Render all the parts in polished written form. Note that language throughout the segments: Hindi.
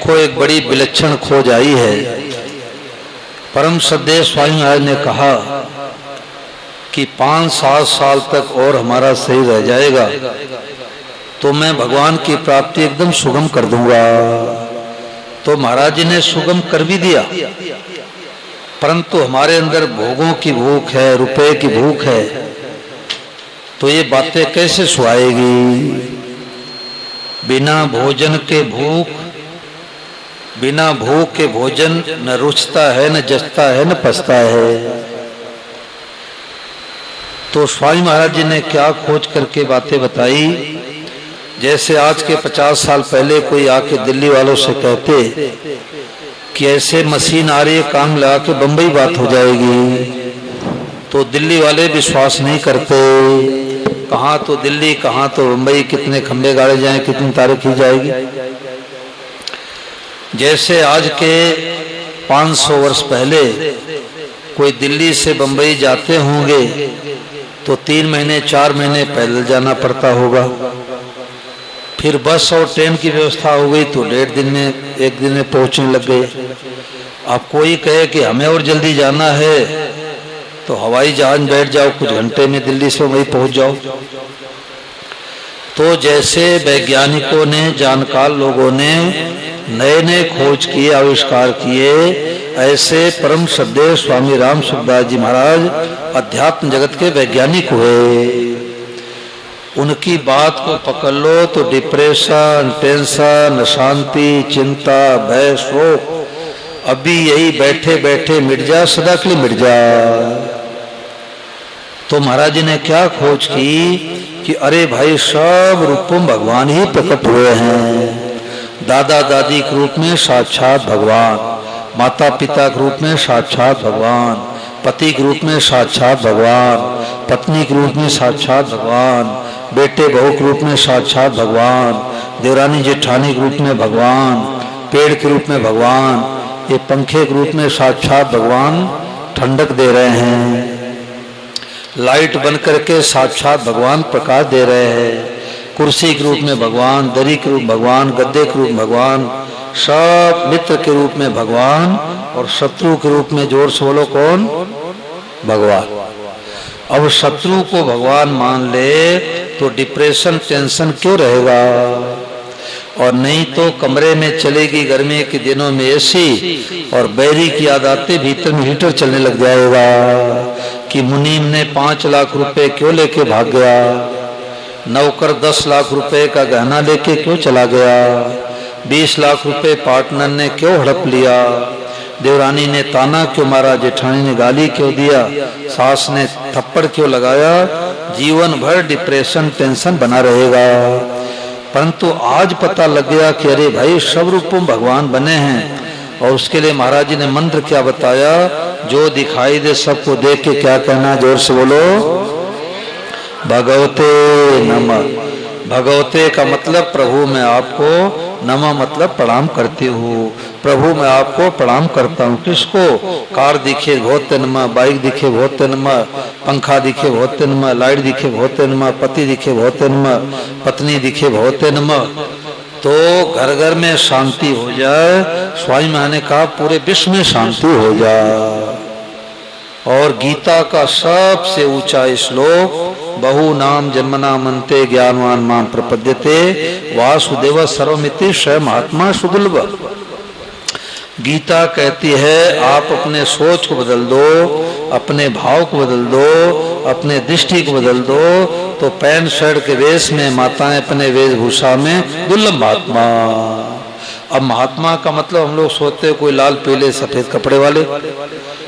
देखो एक बड़ी विलक्षण खोज आई है। परम श्रद्धेय स्वामी महाराज ने कहा कि 5-7 साल तक और हमारा शरीर रह जाएगा तो मैं भगवान की प्राप्ति एकदम सुगम कर दूंगा। तो महाराज जी ने सुगम कर भी दिया, परंतु हमारे अंदर भोगों की भूख है, रुपए की भूख है, तो ये बातें कैसे सुहाएगी। बिना भोजन के भूख, बिना भूख के भोजन न रुचता है, न जचता है, न पचता है। तो स्वामी महाराज जी ने क्या खोज करके बातें बताई। जैसे आज के 50 साल पहले कोई आके दिल्ली वालों से कहते कि ऐसे मशीन आ रही है, काम लगा के बंबई बात हो जाएगी, तो दिल्ली वाले विश्वास नहीं करते। कहाँ तो दिल्ली, कहाँ तो बंबई, कितने खंबे गाड़े जाएं, कितनी तारीख की जाएगी। जैसे आज के 500 वर्ष पहले कोई दिल्ली से बंबई जाते होंगे तो 3 महीने 4 महीने पैदल जाना पड़ता होगा, फिर बस और ट्रेन की व्यवस्था हो गई तो 1.5 दिन में 1 दिन में पहुंचने लग गए। अब कोई कहे कि हमें और जल्दी जाना है तो हवाई जहाज में बैठ जाओ, कुछ घंटे में दिल्ली से वहीं पहुंच जाओ। तो जैसे वैज्ञानिकों ने, जानकार लोगों ने नए नए खोज किए, आविष्कार किए, ऐसे परम श्रद्धेय स्वामी राम सुखदास जी महाराज अध्यात्म जगत के वैज्ञानिक हुए। उनकी बात को पकड़ लो तो डिप्रेशन, टेंशन, अशांति, चिंता, भय, शोक अभी यही बैठे बैठे मिट जा, सदा के लिए मिट जा। तो महाराज जी ने क्या खोज की कि अरे भाई सब रूपों में भगवान ही प्रकट हुए हैं। दादा दादी के रूप में साक्षात भगवान, माता पिता के रूप में साक्षात भगवान, पति के रूप में साक्षात भगवान, पत्नी के रूप में साक्षात भगवान, बेटे बहू के रूप में साक्षात भगवान, देवरानी जेठानी के रूप में भगवान, पेड़ के रूप में भगवान, ये पंखे के रूप में साक्षात भगवान ठंडक दे रहे हैं। लाइट बन करके साक्षात भगवान प्रकाश दे रहे हैं। कुर्सी के रूप में भगवान, दरी के रूप भगवान, गद्दे के रूप भगवान, सब मित्र के रूप में भगवान और शत्रु के रूप में जोर से बोलो कौन? भगवान। अब शत्रु को भगवान मान ले तो डिप्रेशन, टेंशन क्यों रहेगा। और नहीं तो कमरे में चलेगी गर्मी के दिनों में एसी और बैरी की याद आते भीतर में हीटर चलने लग जाएगा कि मुनीम ने 5 लाख रुपए क्यों लेके भाग गया, नौकर 10 लाख रुपए का गहना लेके क्यों चला गया, 20 लाख रुपए पार्टनर ने क्यों हड़प लिया, देवरानी ने ताना क्यों मारा, जेठानी ने गाली क्यों दिया, सास ने थप्पड़ क्यों लगाया। जीवन भर डिप्रेशन, टेंशन बना रहेगा। परंतु आज पता लग गया कि अरे भाई सब रूपों भगवान बने हैं। और उसके लिए महाराज जी ने मंत्र क्या बताया, जो दिखाई दे सबको देख के क्या कहना, जोर से बोलो भगवते नमः। भगवते का मतलब प्रभु मैं आपको, नमः मतलब प्रणाम करती हूँ। प्रभु मैं आपको प्रणाम करता हूँ। किसको? कार दिखे बहुत नमः, बाइक दिखे बहुत नमः, पंखा दिखे बहुत नमः, लाइट दिखे बहुत नमः, पति दिखे बहुत नमः, पत्नी दिखे बहुत नमः। तो घर घर में शांति हो जाए। स्वामी महाराज ने कहा पूरे विश्व में शांति हो जाए। और गीता का सबसे ऊंचा श्लोक, बहु नाम जन्मना मनते ज्ञानवान माम प्रपद्यते वासुदेव सर्वमिति स महात्मा सुदुर्लभ। गीता कहती है आप अपने सोच को बदल दो, अपने भाव को बदल दो, अपने दृष्टि को बदल दो, तो पैंट शर्ट के वेश में माताएं अपने वेशभूषा में दुर्लभ महात्मा। अब महात्मा का मतलब हम लोग सोचते कोई लाल पीले सफेद कपड़े वाले,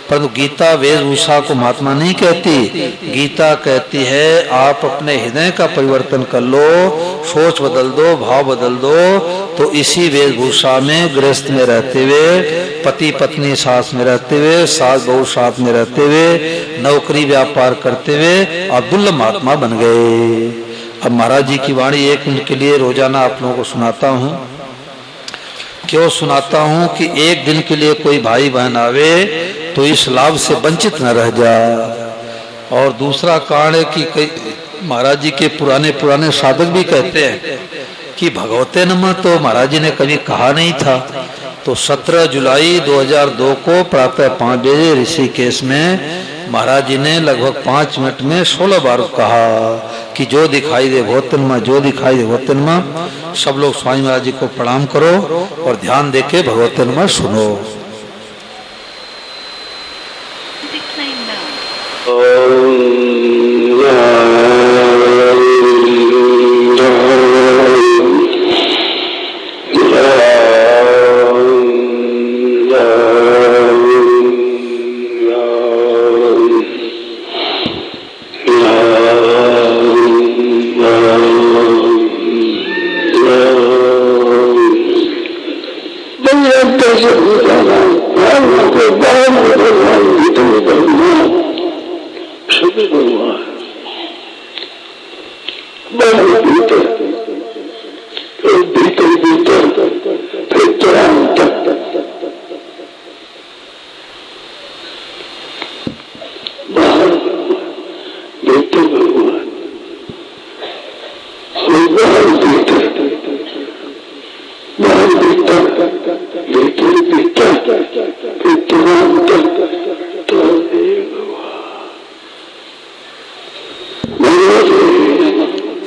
परंतु गीता वेशभूषा को महात्मा नहीं कहती। गीता कहती है आप अपने हृदय का परिवर्तन कर लो, सोच बदल दो, भाव बदल दो, तो इसी वेशभूषा में गृहस्थ में रहते हुए, पति पत्नी सास में रहते हुए, सास बहू साथ में रहते हुए, नौकरी व्यापार करते हुए आप दुर्लभ महात्मा बन गए। अब महाराज जी की वाणी 1 मिनट के लिए रोजाना आप लोगों को सुनाता हूँ। क्यों सुनाता हूँ कि एक दिन के लिए कोई भाई बहन आवे तो इस लाभ से वंचित न रह जाए। और दूसरा कारण है कि कई महाराज जी के पुराने साधक भी कहते हैं कि भगवते नमः तो महाराज जी ने कभी कहा नहीं था, तो 17 जुलाई 2002 को प्रातः 5 बजे ऋषिकेश में महाराज जी ने लगभग 5 मिनट में 16 बार कहा कि जो दिखाई दे भगवतनमा, जो दिखाई दे भगवतनमा। सब लोग स्वामी महाराज जी को प्रणाम करो और ध्यान देके भगवतनमा सुनो।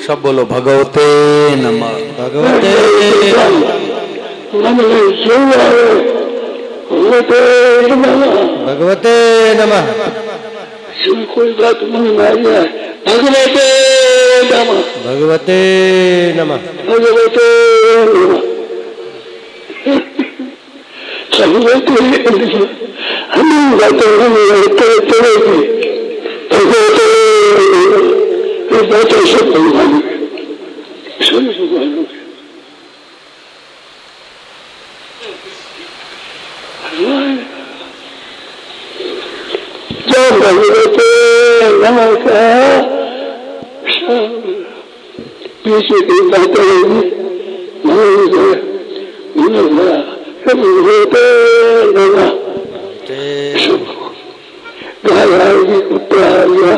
सब बोलो भगवते नमः। भगवते भगवते नमः। कोई बात मन में आ जाए भगवते नमः, भगवते नमः, भगवते नमः। हम बातें बातें सब भगवान सभी भगवानों के भगवान जब भगवते नमः का पीछे की बातें भगवते नमः गाय आएगी, कुत्ता आ गया,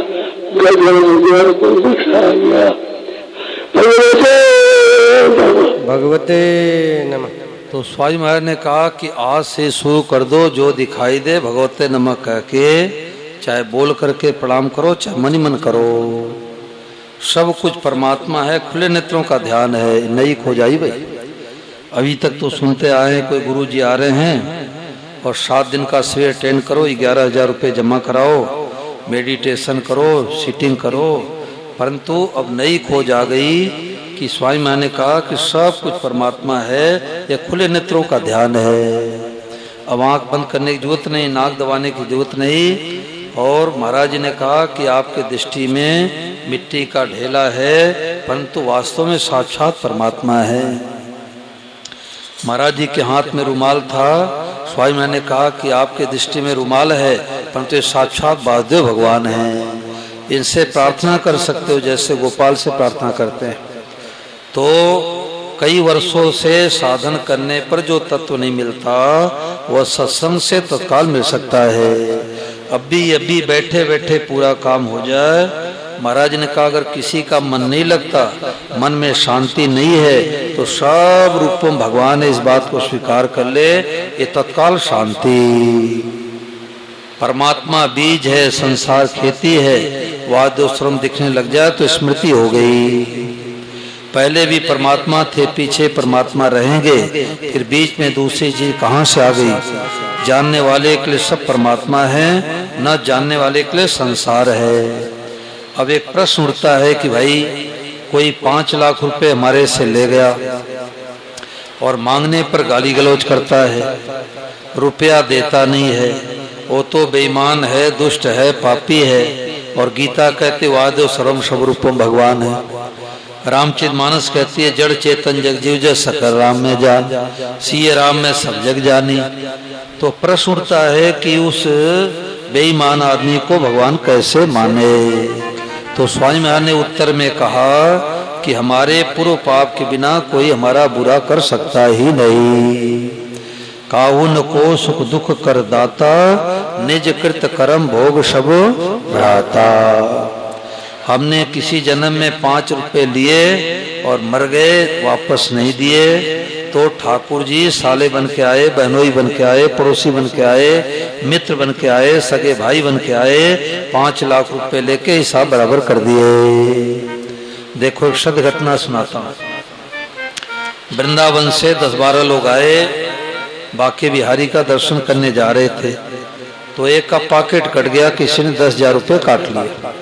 भगवते नमः। तो स्वामी महाराज ने कहा कि आज से शुरू कर दो, जो दिखाई दे भगवते नमः कह के, चाहे बोल करके प्रणाम करो, चाहे मन ही मन करो। सब कुछ परमात्मा है, खुले नेत्रों का ध्यान है। नई खो जाई भाई। अभी तक तो सुनते आए हैं, कोई गुरु जी आ रहे हैं और 7 दिन का शिविर अटेंड करो, 11,000 रुपये जमा कराओ, मेडिटेशन करो, सिटिंग करो। परंतु अब नई खोज आ गई कि स्वामी महाराज ने कहा कि सब कुछ परमात्मा है, यह खुले नेत्रों का ध्यान है। अब आंख बंद करने की जरूरत नहीं, नाक दबाने की जरूरत नहीं। और महाराज जी ने कहा कि आपके दृष्टि में मिट्टी का ढेला है, परंतु वास्तव में साक्षात परमात्मा है। महाराज जी के हाथ में रुमाल था। स्वामी महाराज ने कहा कि आपके दृष्टि में रुमाल है, परंतु ये साक्षात वासुदेव भगवान हैं। इनसे प्रार्थना कर सकते हो जैसे गोपाल से प्रार्थना करते हैं। तो कई वर्षों से साधन करने पर जो तत्व नहीं मिलता, वह सत्संग से तत्काल मिल सकता है। अभी बैठे बैठे पूरा काम हो जाए। महाराज ने कहा अगर किसी का मन नहीं लगता, मन में शांति नहीं है, तो सब रूपों में भगवान है, इस बात को स्वीकार कर ले, ये तत्काल शांति। परमात्मा बीज है, संसार खेती है। वाद्य श्रम दिखने लग जाए तो स्मृति हो गई। पहले भी परमात्मा थे, पीछे परमात्मा रहेंगे, फिर बीच में दूसरी चीज कहाँ से आ गई। जानने वाले के लिए सब परमात्मा है, न जानने वाले के लिए संसार है। अब एक प्रश्न उठता है कि भाई कोई 5 लाख रुपए हमारे से ले गया और मांगने पर गाली गलौज करता है, रुपया देता नहीं है, वो तो बेईमान है, दुष्ट है, पापी है। और गीता कहते वादो सर्वम सब रूपम भगवान है। रामचरितमानस कहती है जड़ चेतन जग जीव जग सकल राम में जान, सिय राम में सब जग जानी। तो प्रश्न उठता है कि उस बेईमान आदमी को भगवान कैसे माने। तो स्वामी महाराज ने उत्तर में कहा कि हमारे पूर्व पाप के बिना कोई हमारा बुरा कर सकता ही नहीं। काहुन को सुख दुख कर दाता, निज कृत कर्म भोग सब भ्राता। हमने किसी जन्म में 5 रुपए लिए और मर गए, वापस नहीं दिए। तो ठाकुर जी साले बन के आए, बहनोई बन के आए, पड़ोसी बन के आए, मित्र बन के आए, सगे भाई बन के आए, 5 लाख रुपए लेके हिसाब बराबर कर दिए। देखो एक सद घटना सुनाता हूँ। वृंदावन से 10-12 लोग आए, बाके बिहारी का दर्शन करने जा रहे थे। तो एक का पॉकेट कट गया, किसी ने 10,000 रुपये काट लिए।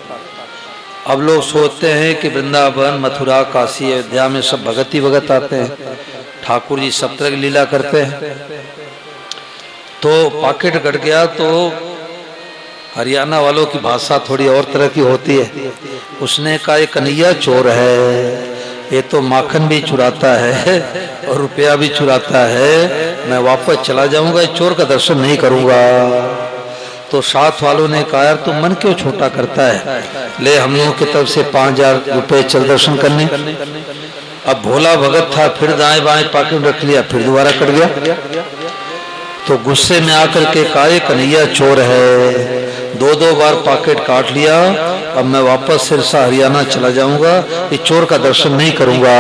अब लोग सोचते हैं कि वृंदावन, मथुरा, काशी, अयोध्या में सब भगत ही भगत आते हैं, ठाकुर जी सब तरह की लीला करते हैं। तो पॉकेट कट गया तो हरियाणा वालों की भाषा थोड़ी और तरह की होती है। उसने कहा ये कन्हैया चोर है, ये तो माखन भी चुराता है और रुपया भी चुराता है, मैं वापस चला जाऊंगा, इस चोर का दर्शन नहीं करूंगा। तो साथ वालों ने कहा यार तुम मन क्यों छोटा करता है, ले हम लोगों की तरफ से 5,000 रुपये चल दर्शन करने। अब भोला भगत था, फिर दाएं बाएं पॉकेट रख लिया, फिर दोबारा कट गया। तो गुस्से में आकर के कहा ये कन्हैया चोर है, 2-2 बार पॉकेट काट लिया, अब मैं वापस सिरसा हरियाणा चला जाऊंगा, इस चोर का दर्शन नहीं करूंगा।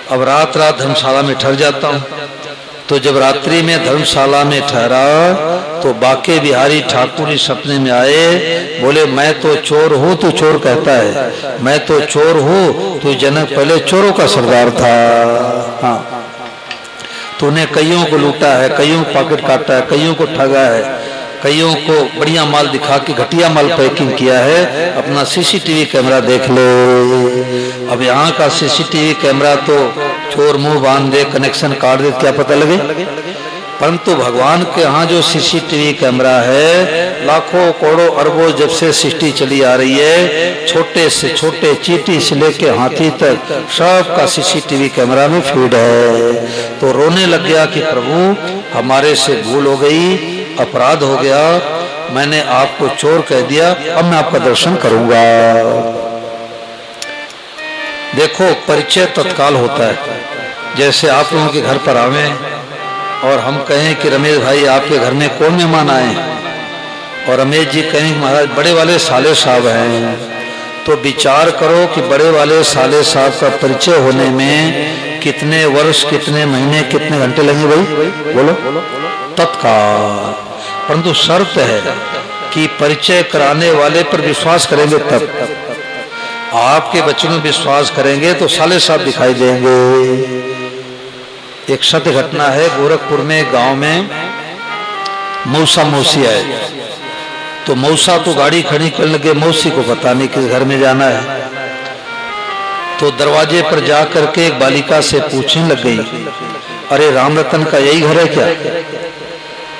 अब रात धर्मशाला में ठहर जाता हूँ। तो जब रात्रि में धर्मशाला में ठहरा तो बाके बिहारी ठाकुर सपने में आए, बोले मैं तो चोर हूँ, तू चोर कहता है, मैं तो चोर हूँ, तू जनक पहले चोरों का सरदार था। हाँ, तूने कईयों को लूटा है, कईयों को पॉकेट काटा है, कईयों को ठगा है, कईयों को बढ़िया माल दिखा के घटिया माल पैकिंग किया है, अपना सीसीटीवी कैमरा देख लो। अब यहाँ का सीसीटीवी कैमरा तो चोर मुंह बांध दे, कनेक्शन काट दे, क्या पता लगे। परंतु भगवान के यहाँ जो सीसीटीवी कैमरा है, लाखों करोड़ों अरबों जब से सृष्टि चली आ रही है, छोटे से छोटे चींटी से लेके हाथी तक सबका सीसीटीवी कैमरा में फीड है। तो रोने लग गया कि प्रभु हमारे से भूल हो गई, अपराध हो गया, मैंने आपको चोर कह दिया, अब मैं आपका दर्शन करूंगा। देखो परिचय तत्काल होता है। जैसे आप लोगों के घर पर आवे और हम कहें कि रमेश भाई आपके घर में कौन मेहमान आए, और रमेश जी कहें महाराज बड़े वाले साले साहब हैं, तो विचार करो कि बड़े वाले साले साहब का परिचय होने में कितने वर्ष, कितने महीने, कितने घंटे लगे भाई, बोलो। तत्काल। परंतु शर्त है कि परिचय कराने वाले पर विश्वास करेंगे तब। आपके बच्चों में विश्वास करेंगे तो साले साहब दिखाई देंगे। एक सत्य घटना है, गोरखपुर में गांव में मौसा मौसी आए। तो मौसा तो गाड़ी खड़ी करने लगे, मौसी को पता नहीं किस घर में जाना है। तो दरवाजे पर जा करके एक बालिका से पूछने लग गई, अरे राम रतन का यही घर है क्या?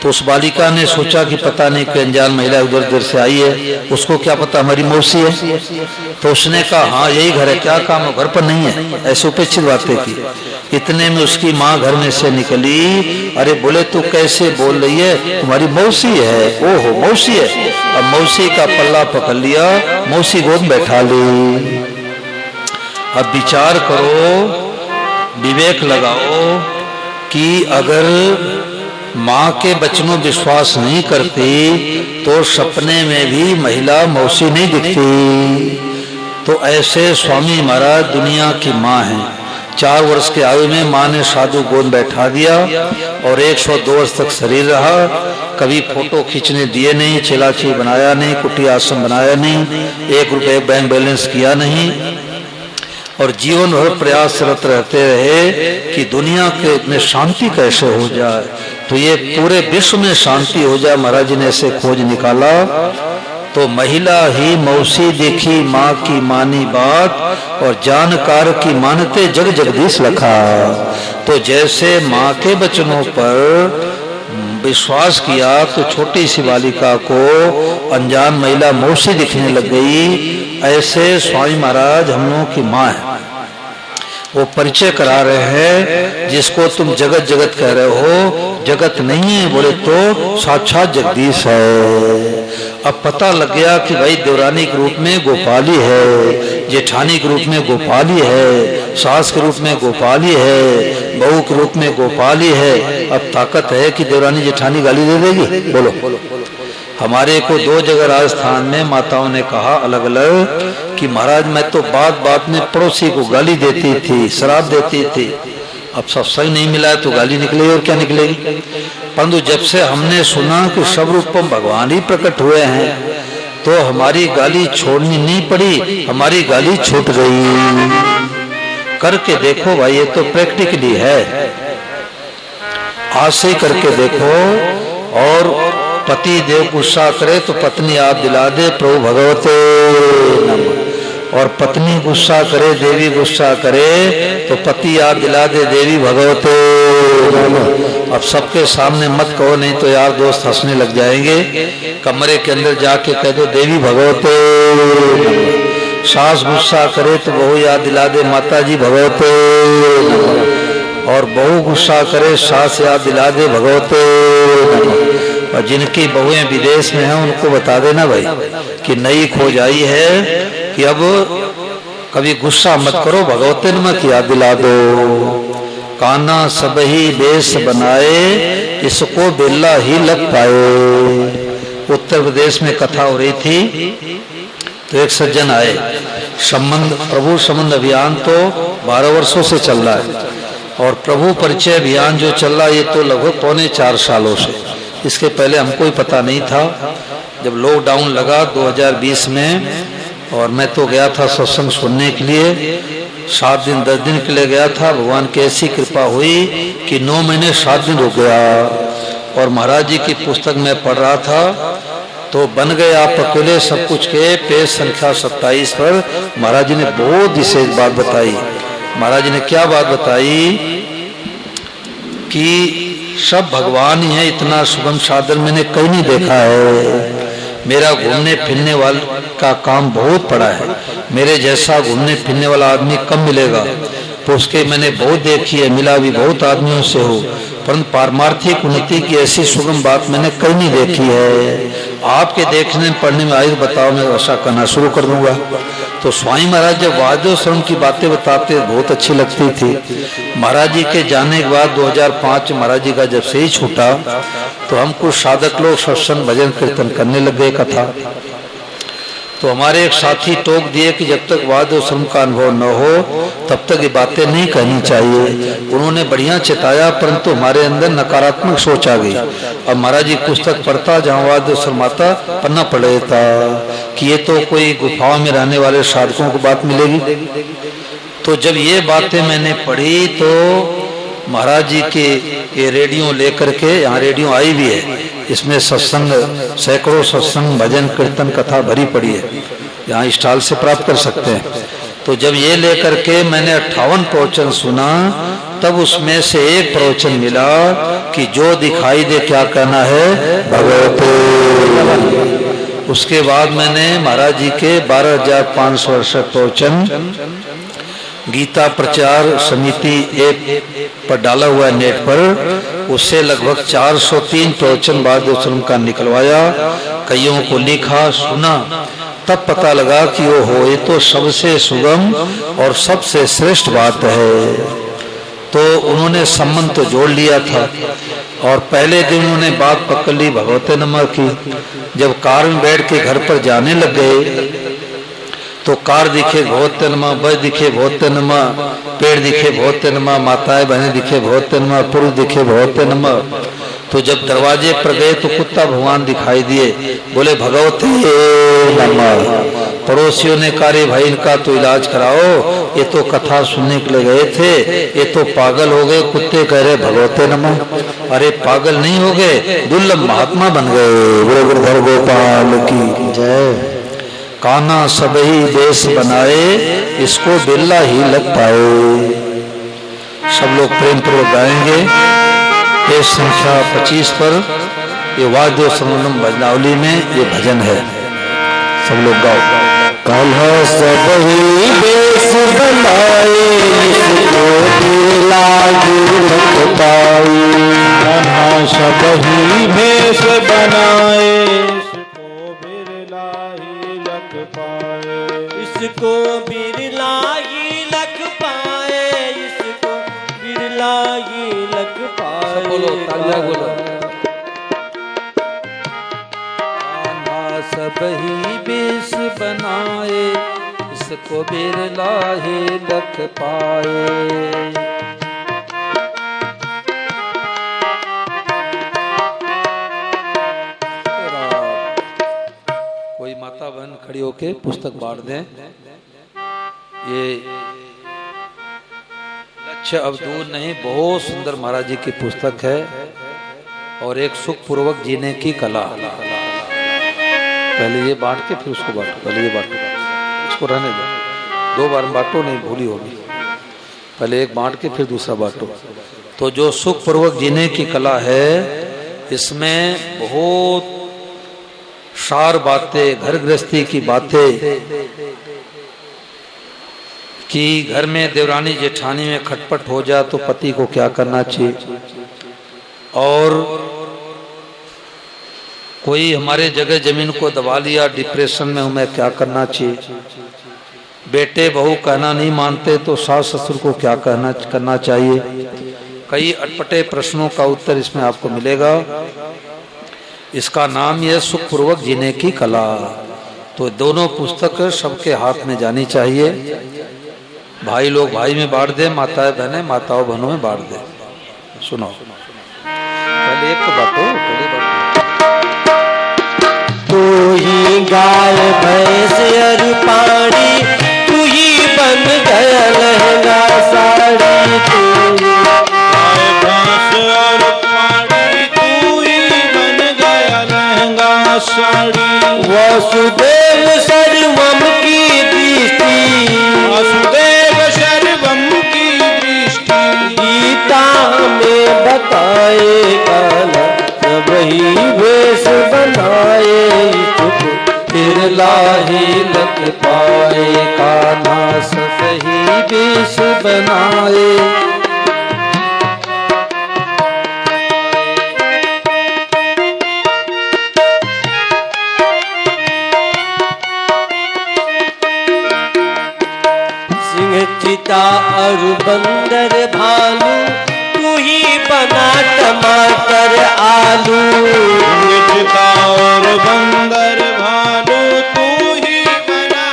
तो उस बालिका ने सोचा कि पता नहीं कोई अनजान महिला उधर उधर से आई है, उसको क्या पता हमारी मौसी है। तो उसने कहा हाँ यही घर है, क्या काम है? घर पर नहीं है। ऐसे उपेक्षित बातें की। इतने में उसकी माँ घर में से निकली, अरे बोले तू कैसे बोल रही है, तुम्हारी मौसी है। ओहो मौसी है। अब मौसी का पल्ला पकड़ लिया, मौसी गोद बैठा ली। अब विचार करो, विवेक लगाओ कि अगर माँ के वचनों विश्वास नहीं करती तो सपने में भी महिला मौसी नहीं दिखती। तो ऐसे स्वामी महाराज दुनिया की माँ है। 4 वर्ष के आयु में माँ ने साधु गोद बैठा दिया और 102 वर्ष तक शरीर रहा। कभी फोटो खींचने दिए नहीं, चेलाची बनाया नहीं, कुटिया आश्रम बनाया नहीं, 1 रुपये बैंक बैलेंस किया नहीं, और जीवन भर प्रयासरत रहते रहे कि दुनिया के में शांति कैसे हो जाए, तो ये पूरे विश्व में शांति हो जाए। महाराज जी ने ऐसे खोज निकाला। तो महिला ही मौसी देखी माँ की मानी बात, और जानकार की मानते जग जगदीश लखा। तो जैसे माँ के वचनों पर विश्वास किया तो छोटी सी बालिका को अनजान महिला मौसी दिखने लग गई। ऐसे स्वामी महाराज हम लोगों की माँ है। वो परिचय करा रहे हैं, जिसको तुम जगत जगत कह रहे हो, जगत नहीं है, बोले तो साक्षात जगदीश है। अब पता लग गया कि भाई देवरानी के रूप में गोपाली है, जेठानी के रूप में गोपाली है, सास के रूप में गोपाली है, बहू के रूप में गोपाली है। अब ताकत है कि देवरानी जेठानी गाली दे देगी? बोलो। हमारे को 2 जगह राजस्थान में माताओं ने कहा अलग अलग कि महाराज मैं तो बात बात में पड़ोसी को गाली देती थी, शराब देती थी, अब सत्संग नहीं मिला है तो गाली निकलेगी और क्या निकलेगी। परंतु जब से हमने सुना कि सब रूपम भगवान ही प्रकट हुए हैं तो हमारी गाली छोड़नी नहीं पड़ी, हमारी गाली छूट गई। करके देखो भाई, ये तो प्रैक्टिकली है, आज से ही करके देखो। और पति देव गुस्सा करे तो पत्नी याद दिला दे प्रभु भगवते नमः, और पत्नी गुस्सा करे, देवी गुस्सा करे तो पति याद दिला दे देवी भगवते नमः। अब सबके सामने मत कहो, नहीं तो यार दोस्त हंसने लग जाएंगे। कमरे के अंदर जाके कह दो देवी भगवते नमः। सास गुस्सा करे तो बहू याद दिला दे माता जी भगवते नमः, और बहू गुस्सा करे सास याद दिला दे भगवते नमः। और जिनकी बहुएं विदेश में हैं उनको बता देना भाई कि नई खोज आई है कि अब कभी गुस्सा मत करो, भगवते नमः की याद दिला दो। काना सबही बेस बनाए, इसको बेला ही लग पाए। उत्तर प्रदेश में कथा हो रही थी तो एक सज्जन आए, संबंध प्रभु संबंध अभियान तो 12 वर्षों से चल रहा है, और प्रभु परिचय अभियान जो चल रहा है ये तो लगभग 3.25 सालों से। इसके पहले हमको ही पता नहीं था। जब लॉकडाउन लगा 2020 में, और मैं तो गया था सत्संग सुनने के लिए, 7 दिन 10 दिन के लिए गया था। भगवान की ऐसी कृपा हुई कि 9 महीने 7 दिन रुक गया। और महाराज जी की पुस्तक में पढ़ रहा था तो बन गए आप अकेले सब कुछ के पेज संख्या 27 पर महाराज जी ने बहुत विशेष बात बताई। महाराज जी ने क्या बात बताई कि सब भगवान ही है, इतना सुगम साधन मैंने कहीं नहीं देखा है। मेरा घूमने फिरने वाले का काम बहुत पड़ा है, मेरे जैसा घूमने फिरने वाला आदमी कम मिलेगा। तो उसके मैंने बहुत देखी है, मिला भी बहुत आदमियों से हो, परंतु पारमार्थिक उन्नति की ऐसी सुगम बात मैंने कहीं नहीं देखी है। आपके देखने पढ़ने में आई बताओ, मैं ऐसा करना शुरू कर दूंगा। तो स्वामी महाराज जब वाद्य श्रवण की बातें बताते बहुत अच्छी लगती थी। महाराज जी के जाने के बाद 2005 महाराज जी का जब से ही छूटा तो हम कुछ साधक लोग सत्संग भजन कीर्तन करने लग गए कथा। तो हमारे एक साथी टोक दिए कि जब तक वाद्य श्रवण का अनुभव न हो तब तक ये बातें नहीं कहनी चाहिए। उन्होंने बढ़िया चिताया, परंतु हमारे अंदर नकारात्मक सोच आ गई। अब महाराज जी पुस्तक पढ़ता जहाँ वाद्य श्रवण आता पन्ना पढ़ था कि ये तो कोई गुफाओं में रहने वाले साधकों को बात मिलेगी। तो जब ये बातें मैंने पढ़ी तो महाराज जी के ये रेडियो लेकर के, यहाँ रेडियो आई भी है, इसमें सत्संग सैकड़ों सत्संग भजन कीर्तन कथा भरी पड़ी है, यहाँ स्टॉल से प्राप्त कर सकते हैं। तो जब ये लेकर के मैंने 58 प्रवचन सुना तब उसमें से एक प्रवचन मिला कि जो दिखाई दे क्या कहना है भगवते। उसके बाद मैंने महाराज जी के 12,500 प्रवचन गीता प्रचार समिति ऐप पर डाला हुआ है नेट पर, उससे लगभग 403 प्रवचन वाद्य श्रवण का निकलवाया, कईयों को लिखा सुना, तब पता लगा कि वो हो ये तो सबसे सुगम और सबसे श्रेष्ठ बात है। तो उन्होंने संबंध तो जोड़ लिया था और पहले दिन उन्होंने बात पकड़ ली भगवते नमः की। जब कार में बैठ के घर पर जाने लग गए तो कार दिखे भगवते नमः, बस दिखे भगवते नमः, पेड़ दिखे भगवते नमः, माताएं बहनें दिखे भगवते नमः, पुरुष दिखे भगवते नमः। तो जब दरवाजे पर गए तो कुत्ता भगवान दिखाई दिए, बोले भगवते नमः। पड़ोसियों ने कहा रे भाई इनका तो इलाज कराओ, ये तो कथा सुनने के लिए गए थे, ये तो पागल हो गए। कुत्ते कह रहे भगवते नमः। अरे पागल नहीं हो गए, दुर्लभ महात्मा बन गए। गुरु गुरुधर गोपाल की जय। काना सबही देश बनाए, इसको बिरला ही लग पाए। सब लोग प्रेम पूर्वक गाएंगे। पेज संख्या 25 पर ये वाद्य श्रवणम भजनावली में ये भजन है, सब लोग गाओ। कान्हा सबही देश बनाए, इसको बिरला ही लग पाए। कान्हा सबही भेष बनाए, इसको बिरला ही लग पाए, इसको बिरला ही लग पाए। बोलो तालियां बोलो। कान्हा सबही बेस बनाए, इसको बिरला ही लग पाए। माता बहन खड़ी होके पुस्तक बांट दें। ये लक्ष्य अब दूर नहीं, बहुत सुंदर महाराज जी की पुस्तक है और एक सुख पूर्वक जीने की कला। पहले ये बांट के फिर उसको बांटो, पहले ये बांटो, उसको रहने दो, 2 बार बांटो नहीं भूली होगी। पहले एक बांट के फिर दूसरा बांटो। तो जो सुख पूर्वक जीने की कला है इसमें बहुत सार बातें, घर गृहस्थी की बातें, कि घर में देवरानी जेठानी में खटपट हो जाए तो पति को क्या करना चाहिए, और कोई हमारे जगह जमीन को दबा लिया, डिप्रेशन में हमें क्या करना चाहिए, बेटे बहू कहना नहीं मानते तो सास ससुर को क्या करना चाहिए। कई अटपटे प्रश्नों का उत्तर इसमें आपको मिलेगा। इसका नाम यह सुख पूर्वक जीने की कला। तो दोनों पुस्तक सबके हाथ में जानी चाहिए। भाई लोग भाई में बांट दे, माताएं बहनें माताओं बहनों में बांट दे। सुनो, पहले एक तो बांटो, पहले बांटो। तू ही गाय भैंस और पानी, तू ही बन गया लहंगा साड़ी। तू गाय भैंस और पानी, तू ही बन गया लहंगा साड़ी। वसुदेव सर्वम की दृष्टि, वसुदेव सर्वम की दृष्टि। गीता में बताए काला सब ही वेश बनाए। फिर लाही लग पाए कान्हा सब ही वेश बनाए। सिंह चीता और बंदर भालू, तू ही बना टमाटर आलू। चिता और बंदर भालू, तू ही बना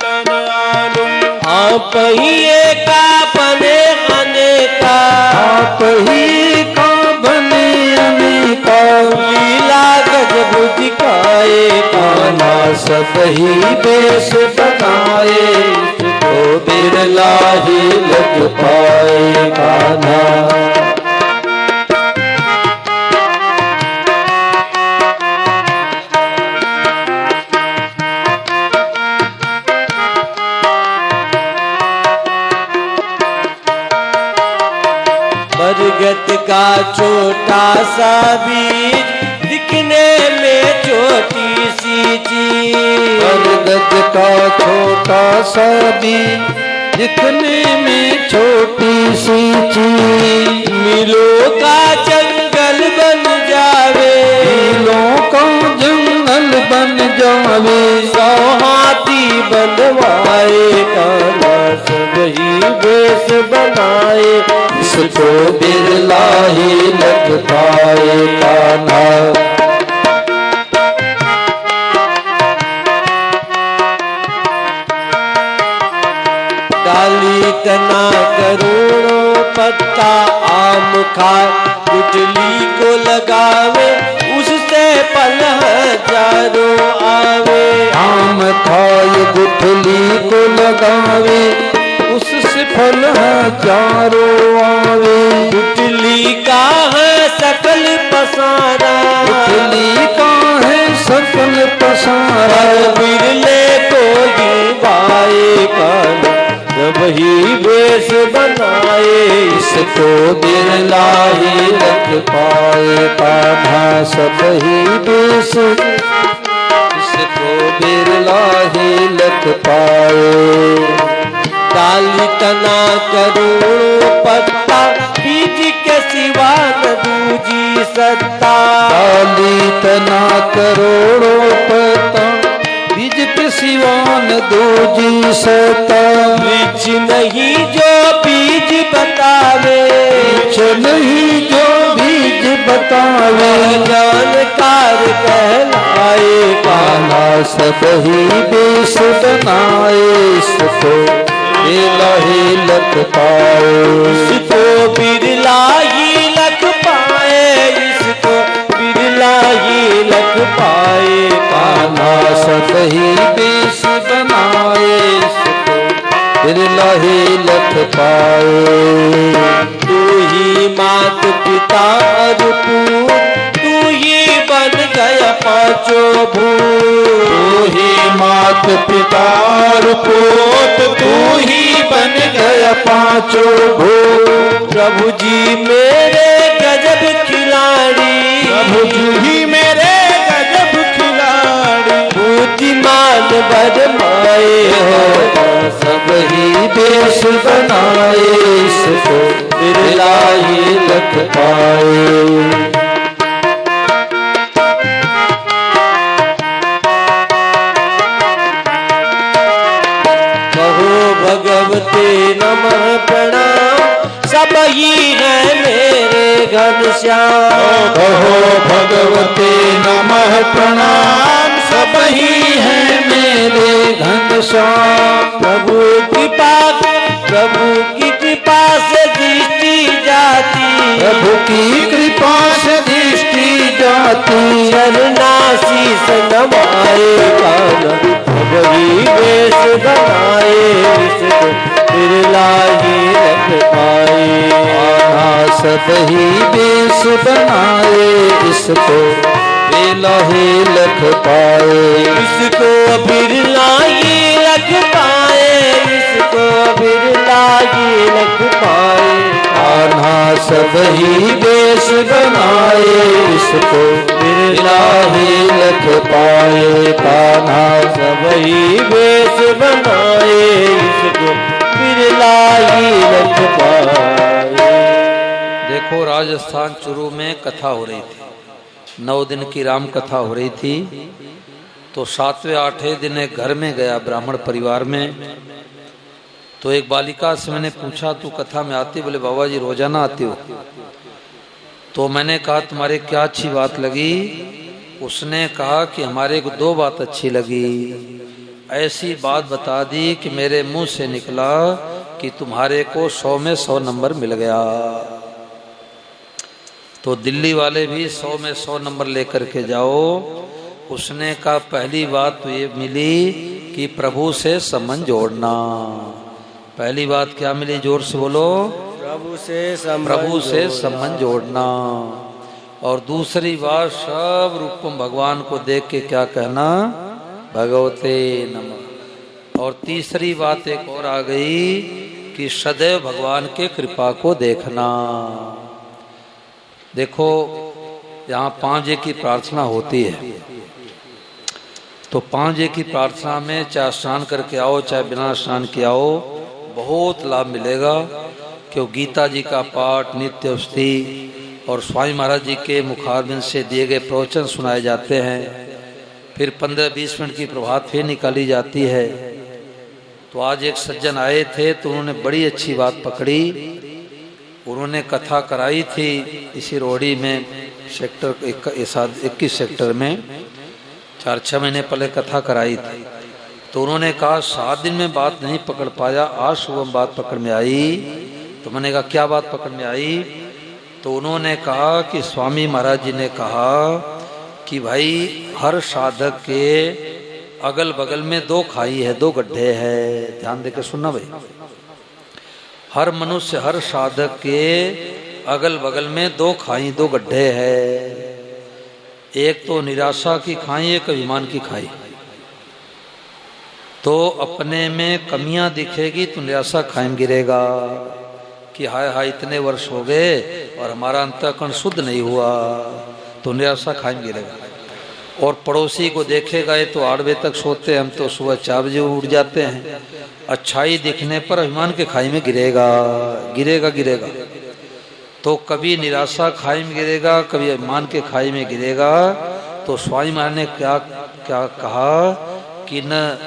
टमाटर आलू। आप ही का बने अनेका, आप ही का बने अनेका। लीला गजब दिखाए कान्हा सब ही वेश बनाए। तो बिरला ही लग पाए कान्हा। बरगद का छोटा सा बीज, दिखने में छोटी सी चीज। बरगद का छोटा सा बीज, दिखने में छोटी सी चीज। मिलों का जंगल बन जावे, मिलों का जंगल बन जावे। 100 हाथी बनवाए कान्हा सब ही वेश बनाए। इसको बिरला ही लग पाए कान्हा। डाली तना करोड़ों पत्ता, आम खा गुठली को लगावे। उससे पल हजारों आवे। आम खाए गुठली को लगावे, उससे फल हजारों आवे। गुठली का है सकल पसारा, गुठली का है सकल पसारा। बिरले को ही बाए कान्हा जब ही वेश बनाए। इसको बिरला ही लग पाए कान्हा सब ही वेश। इसको बिरला ही लग पाए। डाली तना करोड़ों पत्ता, बीज के सिवा न दूजी सत्ता। डाली तना करोड़ों पत्ता, बीज के सिवा न दूजी सत्ता। वृक्ष नहीं जो बीज बतावे, वृक्ष नहीं जो बीज बतावे। जानकार कहलाए कान्हा सब ही वेश बनाए। इसको बिरला ही लग पाए। इसको बिरला ही लग पाए। इसको बिरला ही लग पाए कान्हा सब ही बेस बनाए इसको बिरला ही लख पाए। तू ही मात पिता और पूत, तू ही बन गया पांचों भूत। तू ही मात पिता और पूत, तू ही बन गया पांचों भूत। प्रभु जी मेरे गजब खिलाड़ी, प्रभु जी ही मेरे गजब खिलाड़ी। बुद्धिमान बदमाए हो, सब ही बेस बनाए इसको बिरला ही लख पाए। भगवते नमः प्रणाम, सब ही है मेरे घनश्याम। कहो भगवते नमः प्रणाम, सब ही है मेरे घनश्याम। प्रभु की कृपा से दृष्टि जाती, प्रभु की कृपा से दृष्टि जाती। शरणाशीष नमाए कान्हा, वही वेश बनाए इसको बिरला ही लख पाए। सब ही बेस बनाए इसको बिरला ही लख पाए। इसको बिरला ही लख पाए, इसको बिरला ही लख पाए। कान्हा सब ही बेस बनाए इसको बिरला ही लख पाए। कान्हा सब ही वेश बनाए इसको बिरला ही लख पाए। देखो राजस्थान चुरू में कथा हो रही थी, 9 दिन की राम कथा हो रही थी। तो 7वें 8वें दिन एक घर में गया ब्राह्मण परिवार में। तो एक बालिका से मैंने पूछा तू कथा में आती? बोले बाबा जी रोजाना आती हो। तो मैंने कहा तुम्हारे क्या अच्छी बात लगी? उसने कहा कि हमारे को 2 बात अच्छी लगी। ऐसी बात बता दी कि मेरे मुंह से निकला कि तुम्हारे को 100 में 100 नंबर मिल गया। तो दिल्ली वाले भी 100 में 100 नंबर लेकर के जाओ। उसने कहा पहली बात तो ये मिली कि प्रभु से संबंध जोड़ना। पहली बात क्या मिली? जोर से बोलो। प्रभु से संबंध जोड़ना। और दूसरी बात सब रूपम भगवान को देख के क्या कहना? भगवते नमः। और तीसरी बात एक और आ गई कि सदैव भगवान के कृपा को देखना। देखो यहाँ 5 बजे की प्रार्थना होती है, तो 5 बजे की प्रार्थना में चाहे स्नान करके आओ चाहे बिना स्नान के आओ, बहुत लाभ मिलेगा। क्यों गीता जी का पाठ, नित्य स्तुति और स्वामी महाराज जी के मुखारबिंद से दिए गए प्रवचन सुनाए जाते हैं। फिर 15-20 मिनट की प्रभात फेर निकाली जाती है। तो आज एक सज्जन आए थे तो उन्होंने बड़ी अच्छी बात पकड़ी। उन्होंने कथा कराई थी इसी रोहड़ी में, सेक्टर 21 सेक्टर में 4-6 महीने पहले कथा कराई थी। तो उन्होंने कहा 7 दिन में बात नहीं पकड़ पाया, आज सुबह बात पकड़ में आई। तो मैंने कहा क्या बात पकड़ में आई? तो उन्होंने कहा कि स्वामी महाराज जी ने कहा कि भाई हर साधक के अगल बगल में 2 खाई है, 2 गड्ढे है। ध्यान देकर सुनना भाई। हर मनुष्य, हर साधक के अगल बगल में 2 खाई, 2 गड्ढे है। एक तो निराशा की खाई, एक अभिमान की खाई। तो अपने में कमियां दिखेगी तो निराशा खाई में गिरेगा कि हाय हाय इतने वर्ष हो गए और हमारा अंतःकरण शुद्ध नहीं हुआ, तो निराशा खाई में गिरेगा। और पड़ोसी को देखेगा ये तो 8 बजे तक सोते हैं, हम तो सुबह 4 बजे उठ जाते हैं। अच्छाई दिखने पर अभिमान के खाई में गिरेगा। तो कभी निराशा खाई में गिरेगा, कभी अभिमान के खाई में गिरेगा। तो स्वामी महाराज ने क्या कहा कि न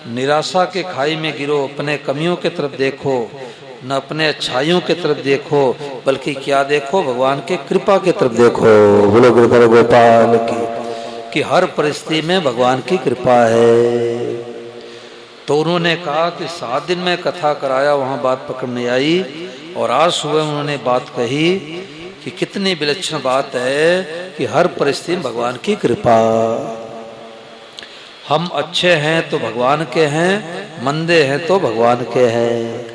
निराशा के खाई में गिरो, अपने कमियों की तरफ देखो, न अपने अच्छाइयों की तरफ देखो, बल्कि क्या देखो? भगवान के कृपा की तरफ देखो। बोलो गुरुवर गोपाल की, कि हर परिस्थिति में भगवान की कृपा है। तो उन्होंने कहा कि 7 दिन में कथा कराया, वहाँ बात पकड़ नहीं आई। और आज सुबह उन्होंने बात कही कि कितनी विलक्षण बात है कि हर परिस्थिति में भगवान की कृपा। हम अच्छे हैं तो भगवान के हैं, मंदे हैं तो भगवान के हैं।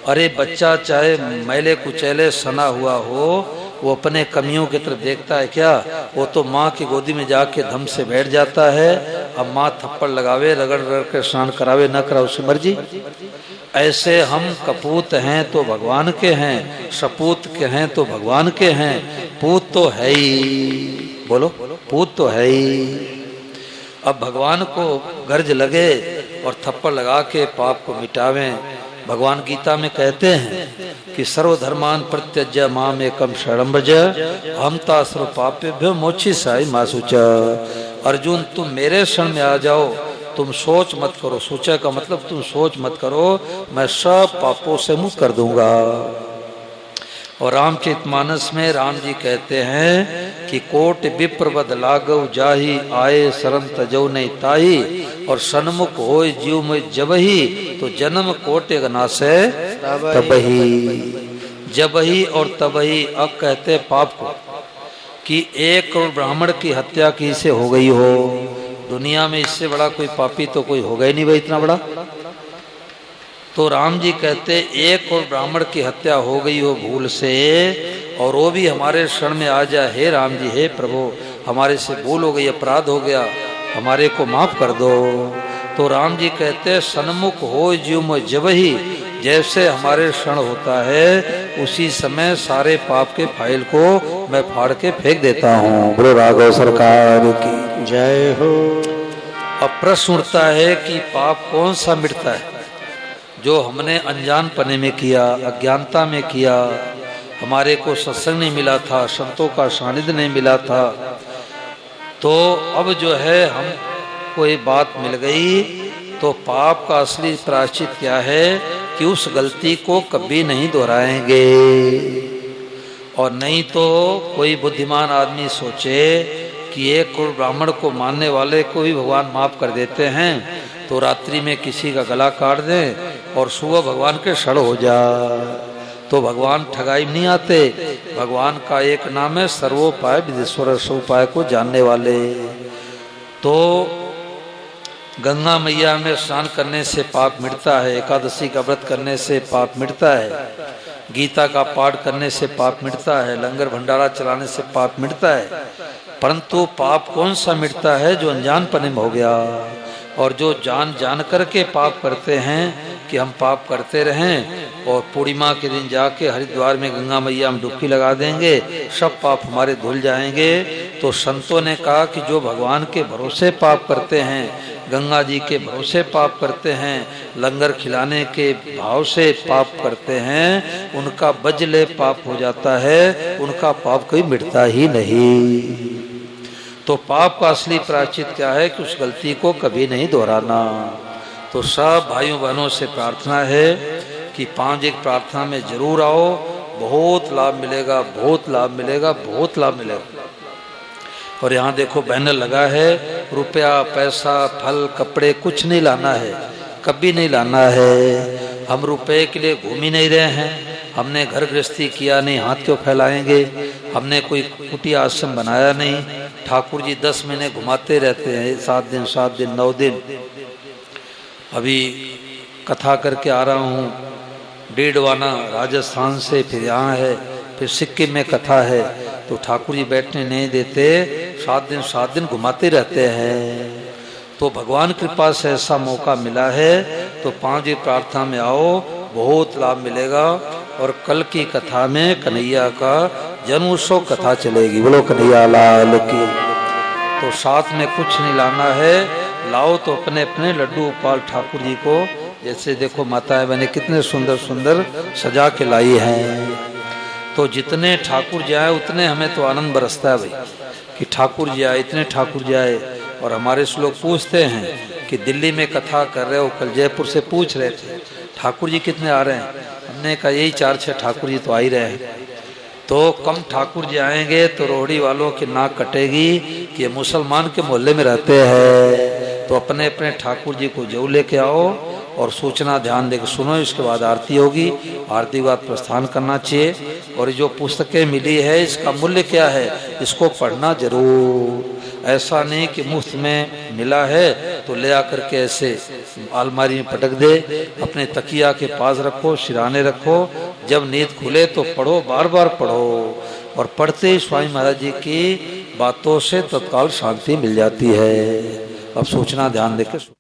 अरे बच्चा चाहे मैले कुचैले सना हुआ हो, वो अपने कमियों की तरफ देखता है क्या? वो तो माँ की गोदी में जाके धम से बैठ जाता है। अब माँ थप्पड़ लगावे, रगड़ रगड़ के स्नान करावे, न करावे, उसकी मर्जी। ऐसे हम कपूत हैं तो भगवान के हैं, सपूत के हैं तो भगवान के हैं, पूत तो है ही। बोलो, पूत तो है ही। अब भगवान को गर्ज लगे और थप्पड़ लगा के पाप को मिटावें। भगवान गीता में कहते हैं कि सर्वधर्मान प्रत्यज्य माम एकम शरणं व्रज अहम ता सर्व पापेभ्यो मोक्षयिष्यामि मा शुचः। अर्जुन, तुम मेरे शरण में आ जाओ, तुम सोच मत करो। सोचा का मतलब तुम सोच मत करो, मैं सब पापों से मुक्त कर दूंगा। और रामचरितमानस में राम जी कहते हैं कि कोट विप्रवद लागव जाहि आए शरण तजौ नहीं ताही, और सन्मुख होय जीव में जबही तो जन्म कोटे गनासे तबही। जबही और तबही। अब कहते पाप को कि 1 करोड़ ब्राह्मण की हत्या की से हो गई हो। दुनिया में इससे बड़ा कोई पापी तो कोई होगा ही नहीं भाई, इतना बड़ा। तो राम जी कहते 1 करोड़ ब्राह्मण की हत्या हो गई हो भूल से, और वो भी हमारे शरण में आ जाए, हे राम जी, हे प्रभु, हमारे से भूल हो गई, अपराध हो गया, हमारे को माफ कर दो। तो राम जी कहते सन्मुख हो जीव में जबही, जैसे हमारे क्षण होता है उसी समय सारे पाप के फाइल को मैं फाड़ के फेंक देता हूँ। बोलो राघव सरकार की जय हो। अब प्रश्न उठता है कि पाप कौन सा मिटता है? जो हमने अनजान पने में किया, अज्ञानता में किया, हमारे को सत्संग नहीं मिला था, संतों का सानिध्य नहीं मिला था। तो अब जो है हम कोई बात मिल गई, तो पाप का असली प्रायश्चित क्या है कि उस गलती को कभी नहीं दोहराएंगे। और नहीं तो कोई बुद्धिमान आदमी सोचे कि 1 करोड़ ब्राह्मण को मानने वाले को भी भगवान माफ कर देते हैं, तो रात्रि में किसी का गला काट दें और सुबह भगवान के शरण हो जा। तो भगवान ठगाई में नहीं आते। भगवान का एक नाम है सर्वोपाय विदेश्वर, उपाय को जानने वाले। तो गंगा मैया में स्नान करने से पाप मिटता है, एकादशी का व्रत करने से पाप मिटता है, गीता का पाठ करने से पाप मिटता है, लंगर भंडारा चलाने से पाप मिटता है। परंतु पाप कौन सा मिटता है? जो अनजानपने में हो गया। और जो जान करके पाप करते हैं कि हम पाप करते रहें, और पूर्णिमा के दिन जाके हरिद्वार में गंगा मैया में डुबकी लगा देंगे, सब पाप हमारे धुल जाएंगे। तो संतों ने कहा कि जो भगवान के भरोसे पाप करते हैं, गंगा जी के भरोसे पाप करते हैं, लंगर खिलाने के भाव से पाप करते हैं, उनका बजले पाप हो जाता है, उनका पाप कभी मिटता ही नहीं। तो पाप का असली प्रायश्चित क्या है कि उस गलती को कभी नहीं दोहराना। तो सब भाइयों बहनों से प्रार्थना है कि 5 प्रार्थना में जरूर आओ, बहुत लाभ मिलेगा, बहुत लाभ मिलेगा, बहुत लाभ मिलेगा। और यहाँ देखो बैनर लगा है, रुपया पैसा फल कपड़े कुछ नहीं लाना है, कभी नहीं लाना है। हम रुपए के लिए घूम ही नहीं रहे हैं, हमने घर गृहस्थी किया नहीं, हाथ क्यों फैलाएंगे, हमने कोई कुटिया आश्रम बनाया नहीं। ठाकुर जी 10 महीने घुमाते रहते हैं, 7 दिन 9 दिन। अभी कथा करके आ रहा हूँ, डेढ़वाना राजस्थान से, फिर यहाँ है, फिर सिक्किम में कथा है। तो ठाकुर जी बैठने नहीं देते, 7 दिन घुमाते रहते हैं। तो भगवान कृपा से ऐसा मौका मिला है, तो 5 प्रार्थना में आओ, बहुत लाभ मिलेगा। और कल की कथा में कन्हैया का जन्म उत्सव कथा चलेगी। बोलो कन्हैया लाल की। तो साथ में कुछ नहीं लाना है, लाओ तो अपने अपने लड्डू गोपाल ठाकुर जी को, जैसे देखो माताएं बहनें कितने सुंदर सुंदर सजा के लाई हैं। तो जितने ठाकुर जी आए उतने हमें तो आनंद बरसता है भाई, कि ठाकुर जी आए, इतने ठाकुर जी आए। और हमारे से लोग पूछते हैं कि दिल्ली में कथा कर रहे हो, कल जयपुर से पूछ रहे थे ठाकुर जी कितने आ रहे हैं। हमने कहा यही 4-6 ठाकुर जी तो आ ही रहे हैं। तो कम ठाकुर जी आएंगे तो रोहड़ी वालों की नाक कटेगी कि ये मुसलमान के मोहल्ले में रहते हैं। तो अपने अपने ठाकुर जी को जरूर लेके आओ और सूचना ध्यान देकर सुनो। इसके बाद आरती होगी, आरती के बाद प्रस्थान करना चाहिए। और जो पुस्तकें मिली है इसका मूल्य क्या है, इसको पढ़ना जरूर। ऐसा नहीं कि मुफ्त में मिला है तो ले आकर के ऐसे अलमारी में पटक दे। अपने तकिया के पास रखो, सिराने रखो, जब नींद खुले तो पढ़ो, बार बार पढ़ो। और पढ़ते ही स्वामी महाराज जी की बातों से तत्काल शांति मिल जाती है। अब सोचना, ध्यान देकर